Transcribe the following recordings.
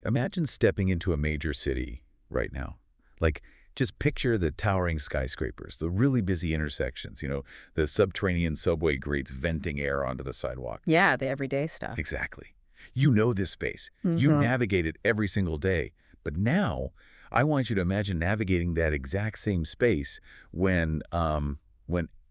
Imagine stepping into a major city right now. Like, just picture the towering skyscrapers, the really busy intersections, the subterranean subway grates venting air onto the sidewalk. Yeah, the everyday stuff. Exactly. You know this space. You Hmm. navigate it every single day. But now, I want you to imagine navigating that exact same space when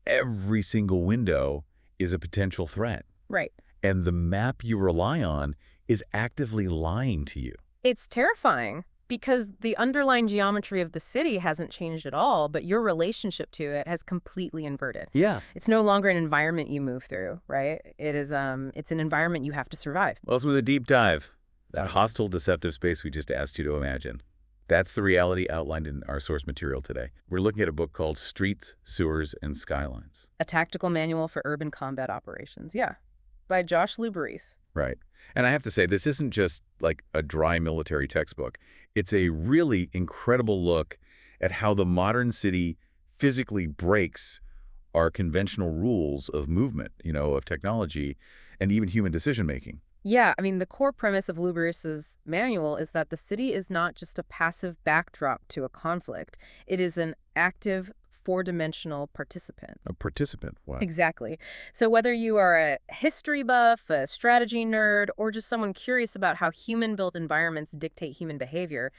every single window is a potential threat, Right. and the map you rely on is actively lying to you. It's terrifying because the underlying geometry of the city hasn't changed at all, but your relationship to it has completely inverted. Yeah. It's no longer an environment you move through, right? It's an environment you have to survive. Well, it's with a deep dive. That hostile, deceptive space we just asked you to imagine. That's the reality outlined in our source material today. We're looking at a book called Streets, Sewers, and Skylines. A tactical manual for urban combat operations. Yeah. By Josh Luberis. Right. And I have to say, this isn't just like a dry military textbook. It's a really incredible look at how the modern city physically breaks our conventional rules of movement, of technology, and even human decision-making. Yeah, I mean, the core premise of Luberis's manual is that the city is not just a passive backdrop to a conflict. It is an active, four-dimensional participant. A participant, wow. Exactly. So whether you are a history buff, a strategy nerd, or just someone curious about how human-built environments dictate human behavior,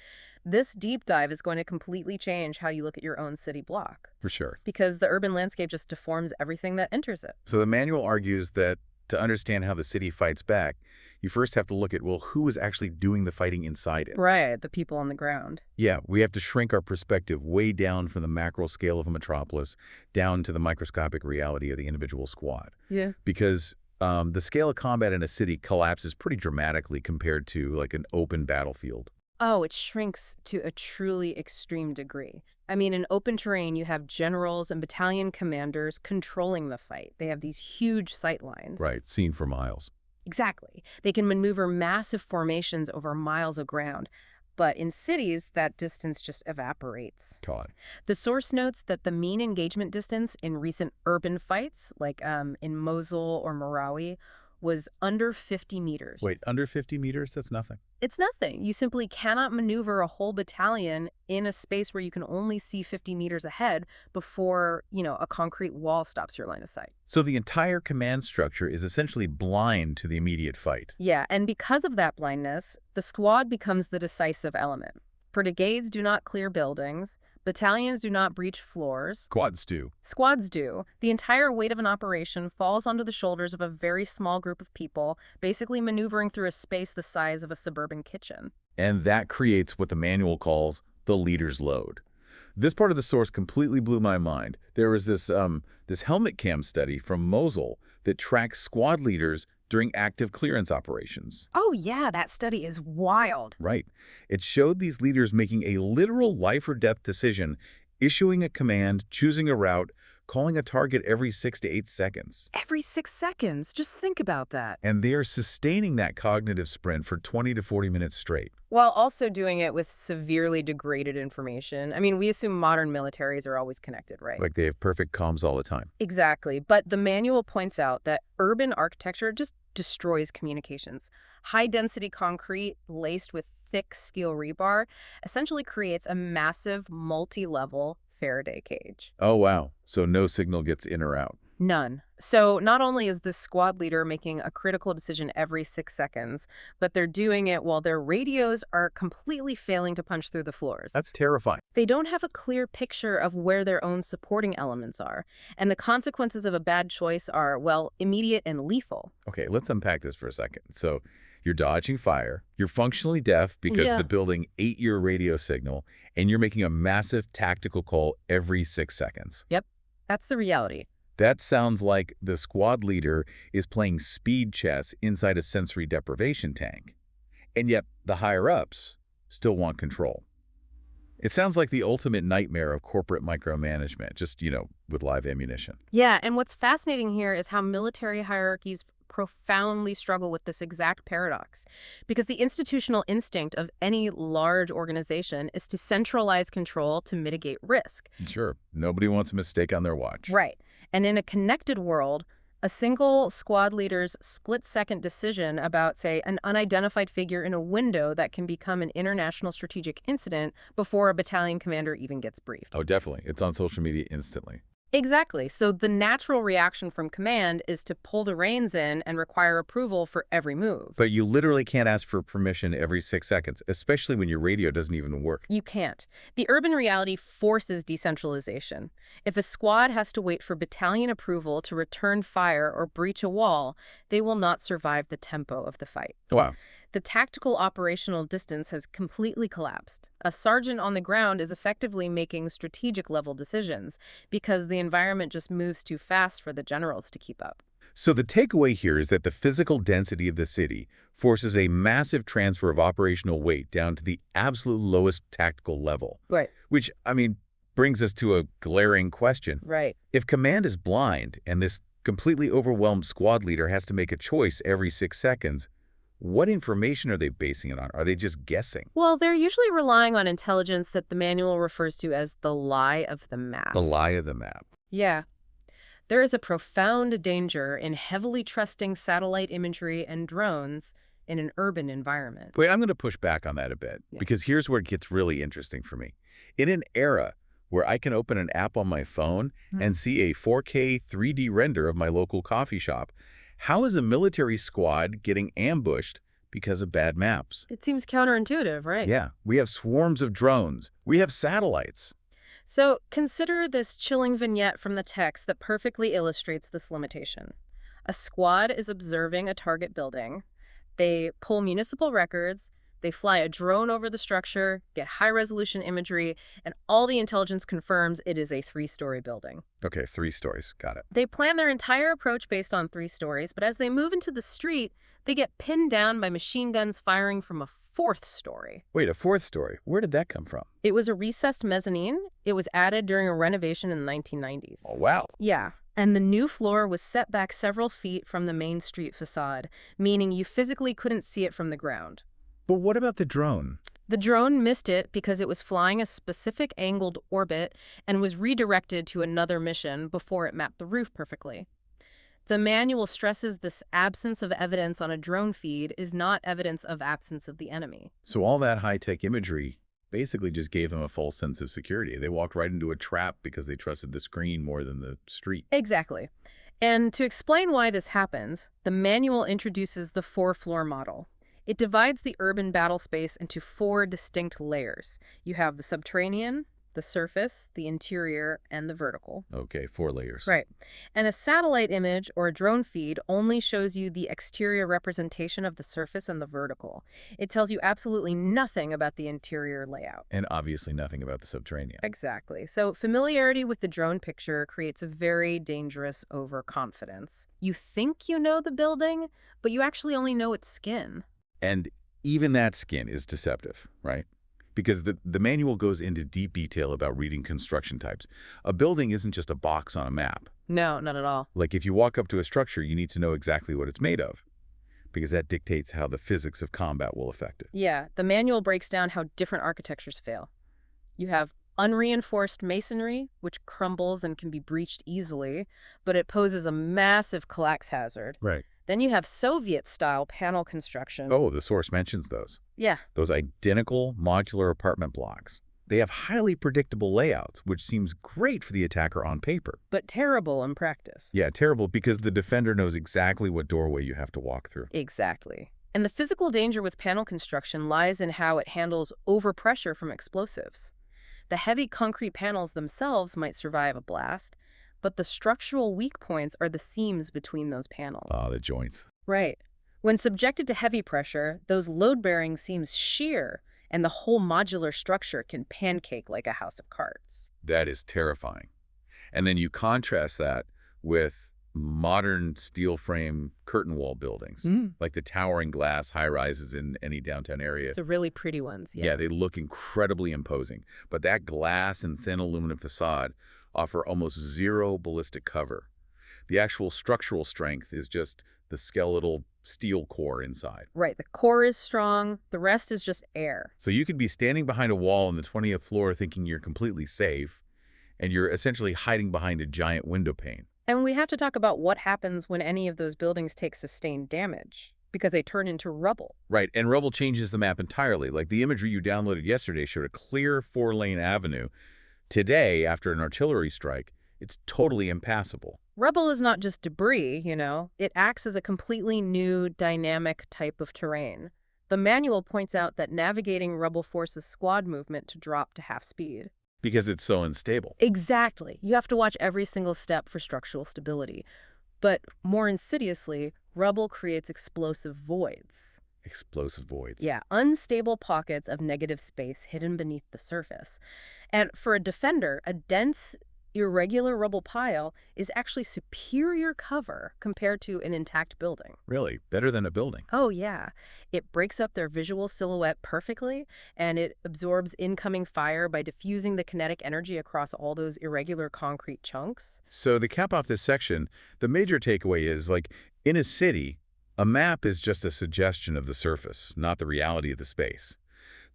this deep dive is going to completely change how you look at your own city block. For sure. Because the urban landscape just deforms everything that enters it. So the manual argues that to understand how the city fights back, you first have to look at, well, who is actually doing the fighting inside it? Right, the people on the ground. Yeah, we have to shrink our perspective way down from the macro scale of a metropolis down to the microscopic reality of the individual squad. Yeah. Because the scale of combat in a city collapses pretty dramatically compared to like an open battlefield. Oh, it shrinks to a truly extreme degree. I mean, in open terrain, you have generals and battalion commanders controlling the fight. They have these huge sight lines. Right, seen for miles. Exactly. They can maneuver massive formations over miles of ground. But in cities, that distance just evaporates. Todd. The source notes that the mean engagement distance in recent urban fights, like in Mosul or Marawi, was under 50 meters. Wait, under 50 meters? That's nothing. It's nothing. You simply cannot maneuver a whole battalion in a space where you can only see 50 meters ahead before, a concrete wall stops your line of sight. So the entire command structure is essentially blind to the immediate fight. Yeah, and because of that blindness, the squad becomes the decisive element. Brigades do not clear buildings. Battalions do not breach floors. Squads do. Squads do. The entire weight of an operation falls onto the shoulders of a very small group of people, basically maneuvering through a space the size of a suburban kitchen. And that creates what the manual calls the leader's load. This part of the source completely blew my mind. There was this helmet cam study from Mosul that tracks squad leaders during active clearance operations. Oh yeah, that study is wild. Right. It showed these leaders making a literal life or death decision, issuing a command, choosing a route, calling a target every 6 to 8 seconds. Every 6 seconds. Just think about that. And they are sustaining that cognitive sprint for 20 to 40 minutes straight. While also doing it with severely degraded information. I mean, we assume modern militaries are always connected, right? Like they have perfect comms all the time. Exactly. But the manual points out that urban architecture just destroys communications. High-density concrete laced with thick steel rebar essentially creates a massive multi-level Faraday cage. Oh, wow. So no signal gets in or out. None. So not only is the squad leader making a critical decision every 6 seconds, but they're doing it while their radios are completely failing to punch through the floors. That's terrifying. They don't have a clear picture of where their own supporting elements are. And the consequences of a bad choice are, well, immediate and lethal. Okay, let's unpack this for a second. So you're dodging fire, you're functionally deaf because the building ate your radio signal, and you're making a massive tactical call every 6 seconds. Yep, that's the reality. That sounds like the squad leader is playing speed chess inside a sensory deprivation tank. And yet the higher-ups still want control. It sounds like the ultimate nightmare of corporate micromanagement, just, with live ammunition. Yeah, and what's fascinating here is how military hierarchies profoundly struggle with this exact paradox. Because the institutional instinct of any large organization is to centralize control to mitigate risk. Sure, nobody wants a mistake on their watch. Right. And in a connected world, A single squad leader's split-second decision about, say, an unidentified figure in a window that can become an international strategic incident before a battalion commander even gets briefed. Oh, definitely. It's on social media instantly. Exactly. So the natural reaction from command is to pull the reins in and require approval for every move. But you literally can't ask for permission every 6 seconds, especially when your radio doesn't even work. You can't. The urban reality forces decentralization. If a squad has to wait for battalion approval to return fire or breach a wall, they will not survive the tempo of the fight. Wow. The tactical operational distance has completely collapsed. A sergeant on the ground is effectively making strategic level decisions because the environment just moves too fast for the generals to keep up. So the takeaway here is that the physical density of the city forces a massive transfer of operational weight down to the absolute lowest tactical level. Right. Which, brings us to a glaring question. Right. If command is blind and this completely overwhelmed squad leader has to make a choice every 6 seconds, what information are they basing it on? Are they just guessing? Well, they're usually relying on intelligence that the manual refers to as the lie of the map. The lie of the map. Yeah. There is a profound danger in heavily trusting satellite imagery and drones in an urban environment. Wait, I'm going to push back on that a bit, Yeah. because here's where it gets really interesting for me. In an era where I can open an app on my phone and see a 4K 3D render of my local coffee shop, how is a military squad getting ambushed because of bad maps? It seems counterintuitive, right? Yeah, we have swarms of drones. We have satellites. So consider this chilling vignette from the text that perfectly illustrates this limitation. A squad is observing a target building. They pull municipal records, they fly a drone over the structure, get high-resolution imagery, and all the intelligence confirms it is a 3-story building. Okay, 3 stories. Got it. They plan their entire approach based on 3 stories, but as they move into the street, they get pinned down by machine guns firing from a 4th story. Wait, a 4th story? Where did that come from? It was a recessed mezzanine. It was added during a renovation in the 1990s. Oh, wow. Yeah, and the new floor was set back several feet from the main street facade, meaning you physically couldn't see it from the ground. But what about the drone? The drone missed it because it was flying a specific angled orbit and was redirected to another mission before it mapped the roof perfectly. The manual stresses this absence of evidence on a drone feed is not evidence of absence of the enemy. So all that high-tech imagery basically just gave them a false sense of security. They walked right into a trap because they trusted the screen more than the street. Exactly. And to explain why this happens, the manual introduces the 4-floor model. It divides the urban battle space into 4 distinct layers. You have the subterranean, the surface, the interior, and the vertical. Okay, 4 layers. Right. And a satellite image or a drone feed only shows you the exterior representation of the surface and the vertical. It tells you absolutely nothing about the interior layout. And obviously nothing about the subterranean. Exactly. So familiarity with the drone picture creates a very dangerous overconfidence. You think you know the building, but you actually only know its skin. And even that skin is deceptive, right? Because the manual goes into deep detail about reading construction types. A building isn't just a box on a map. No, not at all. Like if you walk up to a structure, you need to know exactly what it's made of, because that dictates how the physics of combat will affect it. Yeah, the manual breaks down how different architectures fail. You have unreinforced masonry, which crumbles and can be breached easily, but it poses a massive collapse hazard. Right. Then you have Soviet-style panel construction. Oh, the source mentions those. Yeah. Those identical modular apartment blocks. They have highly predictable layouts, which seems great for the attacker on paper. But terrible in practice. Yeah, terrible because the defender knows exactly what doorway you have to walk through. Exactly. And the physical danger with panel construction lies in how it handles overpressure from explosives. The heavy concrete panels themselves might survive a blast, but the structural weak points are the seams between those panels. Ah, the joints. Right. When subjected to heavy pressure, those load-bearing seams shear, and the whole modular structure can pancake like a house of cards. That is terrifying. And then you contrast that with modern steel frame curtain wall buildings, like the towering glass high-rises in any downtown area. The really pretty ones, Yeah, they look incredibly imposing. But that glass and thin aluminum facade offer almost zero ballistic cover. The actual structural strength is just the skeletal steel core inside. Right, the core is strong, the rest is just air. So you could be standing behind a wall on the 20th floor thinking you're completely safe, and you're essentially hiding behind a giant window pane. And we have to talk about what happens when any of those buildings take sustained damage, because they turn into rubble. Right, and rubble changes the map entirely. Like the imagery you downloaded yesterday showed a clear four-lane avenue. Today, after an artillery strike, it's totally impassable. Rubble is not just debris, it acts as a completely new, dynamic type of terrain. The manual points out that navigating rubble forces squad movement to drop to half speed. Because it's so unstable. Exactly. You have to watch every single step for structural stability. But more insidiously, rubble creates explosive voids. Explosive voids. Yeah, unstable pockets of negative space hidden beneath the surface. And for a defender, a dense, irregular rubble pile is actually superior cover compared to an intact building. Really? Better than a building? Oh, yeah. It breaks up their visual silhouette perfectly, and it absorbs incoming fire by diffusing the kinetic energy across all those irregular concrete chunks. So to cap off this section, the major takeaway is, like, in a city, a map is just a suggestion of the surface, not the reality of the space.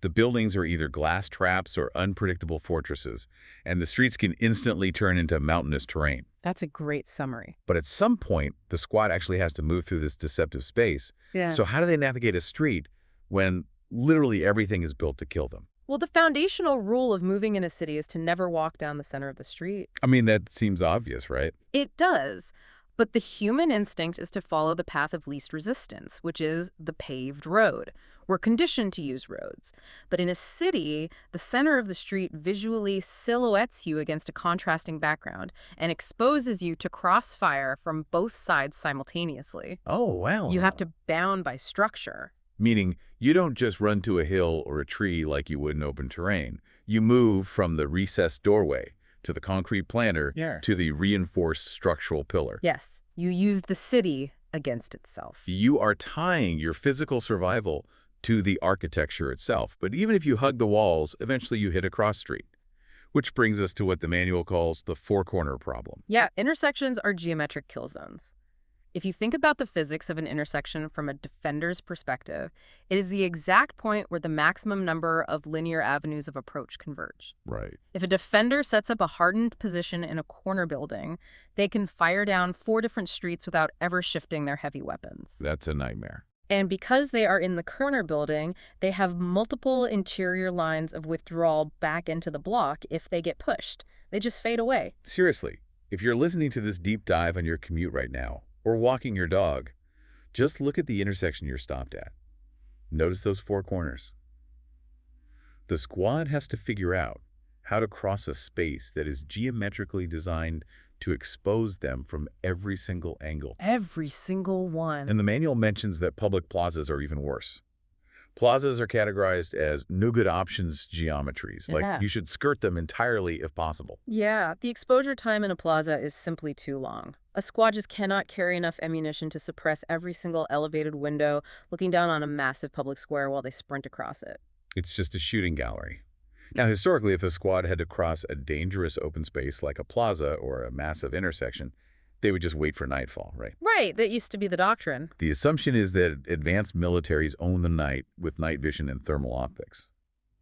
The buildings are either glass traps or unpredictable fortresses, and the streets can instantly turn into mountainous terrain. That's a great summary. But at some point, the squad actually has to move through this deceptive space. Yeah. So how do they navigate a street when literally everything is built to kill them? Well, the foundational rule of moving in a city is to never walk down the center of the street. I mean, that seems obvious, right? It does. But the human instinct is to follow the path of least resistance, which is the paved road. We're conditioned to use roads. But in a city, the center of the street visually silhouettes you against a contrasting background and exposes you to crossfire from both sides simultaneously. Oh, wow. You have to bound by structure. Meaning, you don't just run to a hill or a tree like you would in open terrain. You move from the recessed doorway to the concrete planter to the reinforced structural pillar. Yes, you use the city against itself. You are tying your physical survival to the architecture itself. But even if you hug the walls, eventually you hit a cross street. Which brings us to what the manual calls the four-corner problem. Yeah, intersections are geometric kill zones. If you think about the physics of an intersection from a defender's perspective, it is the exact point where the maximum number of linear avenues of approach converge. Right. If a defender sets up a hardened position in a corner building, they can fire down 4 different streets without ever shifting their heavy weapons. That's a nightmare. And because they are in the corner building, they have multiple interior lines of withdrawal back into the block if they get pushed. They just fade away. Seriously, if you're listening to this deep dive on your commute right now, or walking your dog, just look at the intersection you're stopped at. Notice those 4 corners. The squad has to figure out how to cross a space that is geometrically designed to expose them from every single angle. Every single one. And the manual mentions that public plazas are even worse. Plazas are categorized as no good options geometries. Like, you should skirt them entirely if possible. Yeah, the exposure time in a plaza is simply too long. A squad just cannot carry enough ammunition to suppress every single elevated window looking down on a massive public square while they sprint across it. It's just a shooting gallery. Now, historically, if a squad had to cross a dangerous open space like a plaza or a massive intersection, they would just wait for nightfall, right? Right, that used to be the doctrine. The assumption is that advanced militaries own the night with night vision and thermal optics.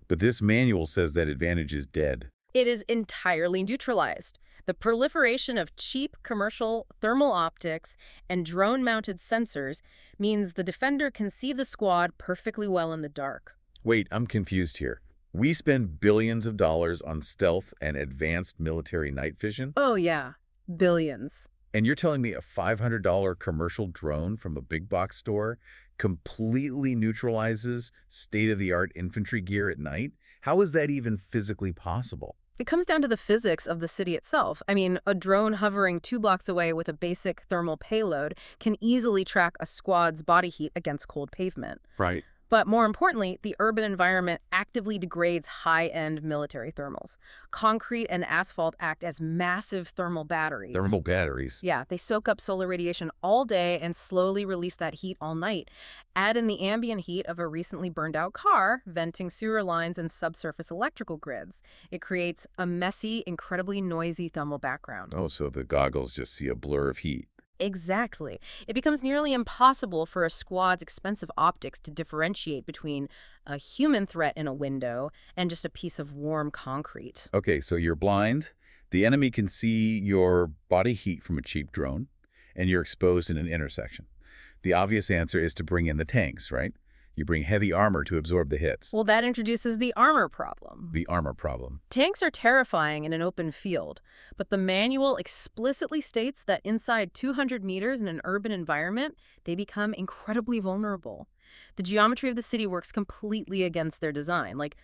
But this manual says that advantage is dead. It is entirely neutralized. The proliferation of cheap commercial thermal optics and drone-mounted sensors means the defender can see the squad perfectly well in the dark. Wait, I'm confused here. We spend billions of dollars on stealth and advanced military night vision? Oh yeah, billions. And you're telling me a $500 commercial drone from a big box store completely neutralizes state-of-the-art infantry gear at night? How is that even physically possible? It comes down to the physics of the city itself. I mean, a drone hovering 2 blocks away with a basic thermal payload can easily track a squad's body heat against cold pavement. Right. But more importantly, the urban environment actively degrades high-end military thermals. Concrete and asphalt act as massive thermal batteries. Thermal batteries. Yeah, they soak up solar radiation all day and slowly release that heat all night. Add in the ambient heat of a recently burned out car, venting sewer lines and subsurface electrical grids. It creates a messy, incredibly noisy thermal background. Oh, so the goggles just see a blur of heat. Exactly. It becomes nearly impossible for a squad's expensive optics to differentiate between a human threat in a window and just a piece of warm concrete. Okay, so you're blind, The enemy can see your body heat from a cheap drone, and you're exposed in an intersection. The obvious answer is to bring in the tanks, right? You bring heavy armor to absorb the hits. Well, that introduces the armor problem. The armor problem. Tanks are terrifying in an open field, but the manual explicitly states that inside 200 meters in an urban environment, they become incredibly vulnerable. The geometry of the city works completely against their design. Like,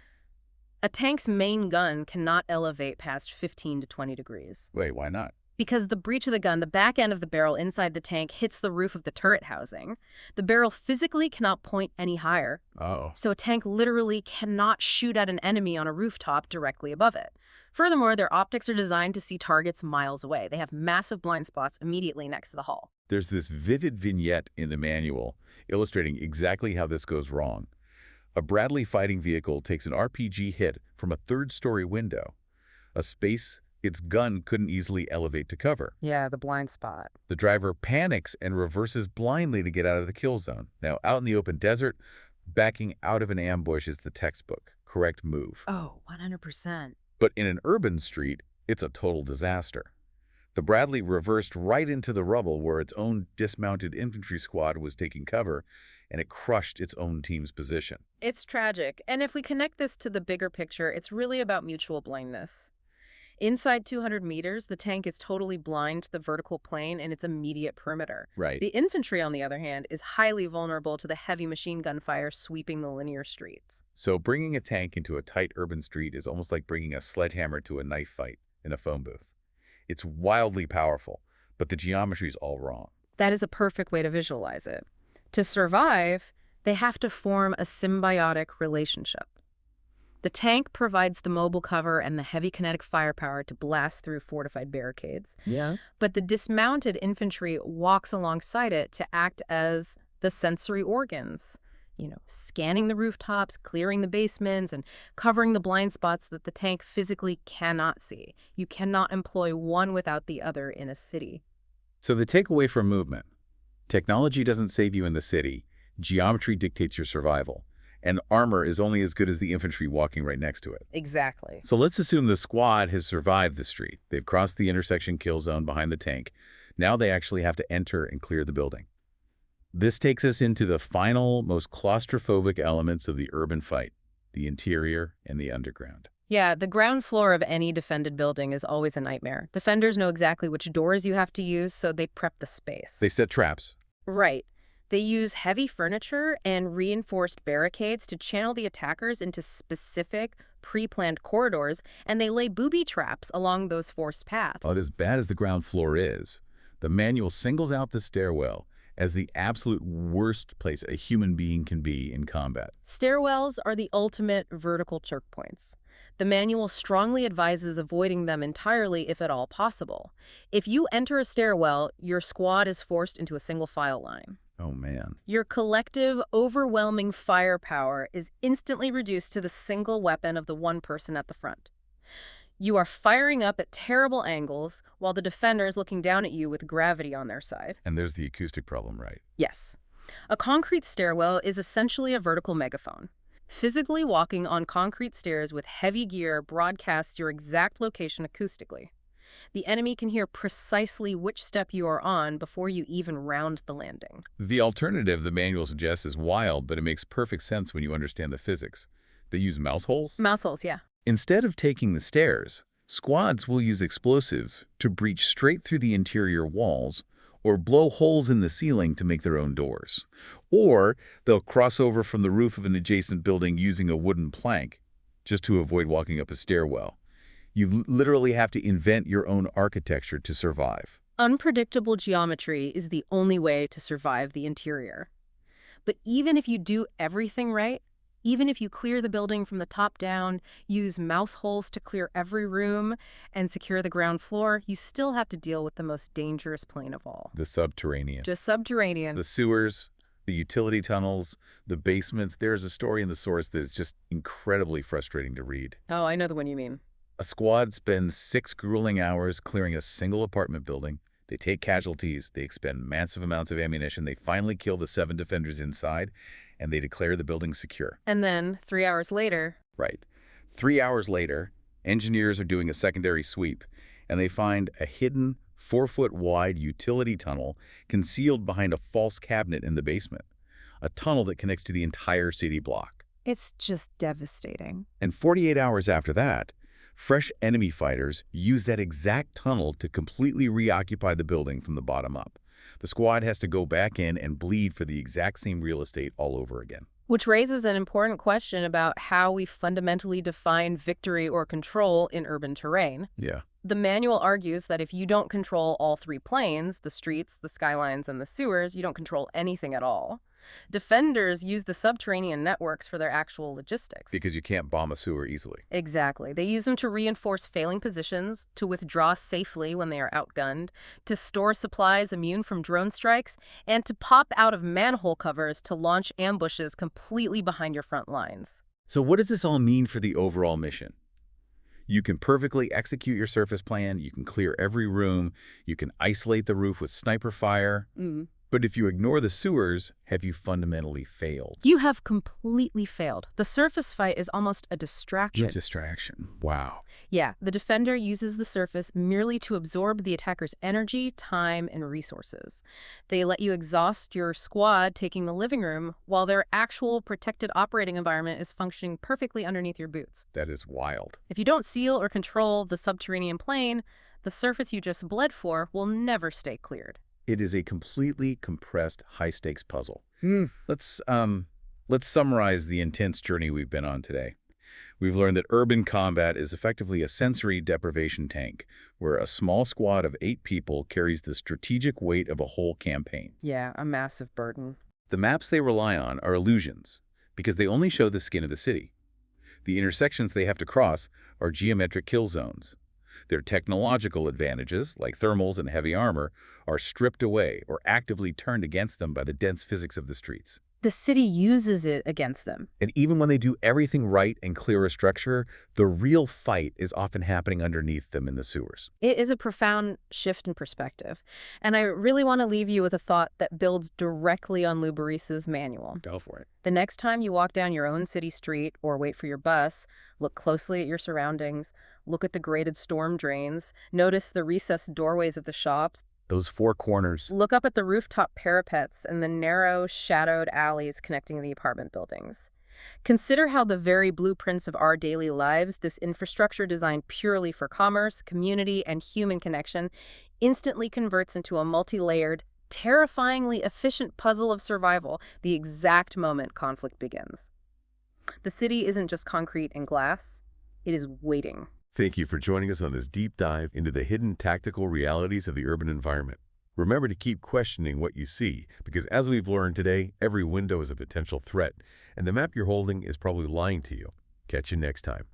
a tank's main gun cannot elevate past 15 to 20 degrees. Wait, why not? Because the breech of the gun, the back end of the barrel inside the tank hits the roof of the turret housing. The barrel physically cannot point any higher. Oh. So a tank literally cannot shoot at an enemy on a rooftop directly above it. Furthermore, their optics are designed to see targets miles away. They have massive blind spots immediately next to the hull. There's this vivid vignette in the manual illustrating exactly how this goes wrong. A Bradley fighting vehicle takes an RPG hit from a third-story window, a space its gun couldn't easily elevate to cover. Yeah, the blind spot. The driver panics and reverses blindly to get out of the kill zone. Now, out in the open desert, backing out of an ambush is the textbook. Correct move. Oh, 100%. But in an urban street, it's a total disaster. The Bradley reversed right into the rubble where its own dismounted infantry squad was taking cover, and it crushed its own team's position. It's tragic. And if we connect this to the bigger picture, it's really about mutual blindness. Inside 200 meters, the tank is totally blind to the vertical plane and its immediate perimeter. Right. The infantry, on the other hand, is highly vulnerable to the heavy machine gun fire sweeping the linear streets. So bringing a tank into a tight urban street is almost like bringing a sledgehammer to a knife fight in a phone booth. It's wildly powerful, but the geometry's all wrong. That is a perfect way to visualize it. To survive, they have to form a symbiotic relationship. The tank provides the mobile cover and the heavy kinetic firepower to blast through fortified barricades. Yeah. But the dismounted infantry walks alongside it to act as the sensory organs, scanning the rooftops, clearing the basements, and covering the blind spots that the tank physically cannot see. You cannot employ one without the other in a city. So the takeaway from movement: technology doesn't save you in the city. Geometry dictates your survival. And armor is only as good as the infantry walking right next to it. Exactly. So let's assume the squad has survived the street. They've crossed the intersection kill zone behind the tank. Now they actually have to enter and clear the building. This takes us into the final, most claustrophobic elements of the urban fight: the interior and the underground. Yeah, the ground floor of any defended building is always a nightmare. Defenders know exactly which doors you have to use, so they prep the space. They set traps. Right. They use heavy furniture and reinforced barricades to channel the attackers into specific, pre-planned corridors, and they lay booby traps along those forced paths. But as bad as the ground floor is, the manual singles out the stairwell as the absolute worst place a human being can be in combat. Stairwells are the ultimate vertical choke points. The manual strongly advises avoiding them entirely if at all possible. If you enter a stairwell, your squad is forced into a single file line. Oh, man. Your collective, overwhelming firepower is instantly reduced to the single weapon of the one person at the front. You are firing up at terrible angles while the defender is looking down at you with gravity on their side. And there's the acoustic problem, right? Yes. A concrete stairwell is essentially a vertical megaphone. Physically walking on concrete stairs with heavy gear broadcasts your exact location acoustically. The enemy can hear precisely which step you are on before you even round the landing. The alternative the manual suggests is wild, but it makes perfect sense when you understand the physics. They use mouse holes? Mouse holes, yeah. Instead of taking the stairs, squads will use explosive to breach straight through the interior walls or blow holes in the ceiling to make their own doors. Or they'll cross over from the roof of an adjacent building using a wooden plank just to avoid walking up a stairwell. You literally have to invent your own architecture to survive. Unpredictable geometry is the only way to survive the interior. But even if you do everything right, even if you clear the building from the top down, use mouse holes to clear every room, and secure the ground floor, you still have to deal with the most dangerous plane of all. The subterranean. Just subterranean. The sewers, the utility tunnels, the basements. There's a story in the source that is just incredibly frustrating to read. Oh, I know the one you mean. A squad spends 6 grueling hours clearing a single apartment building. They take casualties, they expend massive amounts of ammunition, they finally kill the 7 defenders inside, and they declare the building secure. And then, 3 hours later... Right. 3 hours later, engineers are doing a secondary sweep, and they find a hidden 4-foot-wide utility tunnel concealed behind a false cabinet in the basement, a tunnel that connects to the entire city block. It's just devastating. And 48 hours after that, fresh enemy fighters use that exact tunnel to completely reoccupy the building from the bottom up. The squad has to go back in and bleed for the exact same real estate all over again. Which raises an important question about how we fundamentally define victory or control in urban terrain. Yeah. The manual argues that if you don't control all three planes, the streets, the skylines, and the sewers, you don't control anything at all. Defenders use the subterranean networks for their actual logistics. Because you can't bomb a sewer easily. Exactly. They use them to reinforce failing positions, to withdraw safely when they are outgunned, to store supplies immune from drone strikes, and to pop out of manhole covers to launch ambushes completely behind your front lines. So what does this all mean for the overall mission? You can perfectly execute your surface plan, you can clear every room, you can isolate the roof with sniper fire. But if you ignore the sewers, have you fundamentally failed? You have completely failed. The surface fight is almost a distraction. Distraction. Wow. Yeah, the defender uses the surface merely to absorb the attacker's energy, time, and resources. They let you exhaust your squad taking the living room while their actual protected operating environment is functioning perfectly underneath your boots. That is wild. If you don't seal or control the subterranean plane, the surface you just bled for will never stay cleared. It is a completely compressed, high-stakes puzzle. Let's summarize the intense journey we've been on today. We've learned that urban combat is effectively a sensory deprivation tank, where a small squad of 8 people carries the strategic weight of a whole campaign. Yeah, a massive burden. The maps they rely on are illusions, because they only show the skin of the city. The intersections they have to cross are geometric kill zones. Their technological advantages, like thermals and heavy armor, are stripped away or actively turned against them by the dense physics of the streets. The city uses it against them. And even when they do everything right and clear a structure, the real fight is often happening underneath them in the sewers. It is a profound shift in perspective. And I really want to leave you with a thought that builds directly on Lou Barissa's manual. Go for it. The next time you walk down your own city street or wait for your bus, look closely at your surroundings, look at the graded storm drains, notice the recessed doorways of the shops. Those 4 corners. Look up at the rooftop parapets and the narrow, shadowed alleys connecting the apartment buildings. Consider how the very blueprints of our daily lives, this infrastructure designed purely for commerce, community, and human connection, instantly converts into a multi-layered, terrifyingly efficient puzzle of survival the exact moment conflict begins. The city isn't just concrete and glass. It is waiting. Thank you for joining us on this deep dive into the hidden tactical realities of the urban environment. Remember to keep questioning what you see, because as we've learned today, every window is a potential threat, and the map you're holding is probably lying to you. Catch you next time.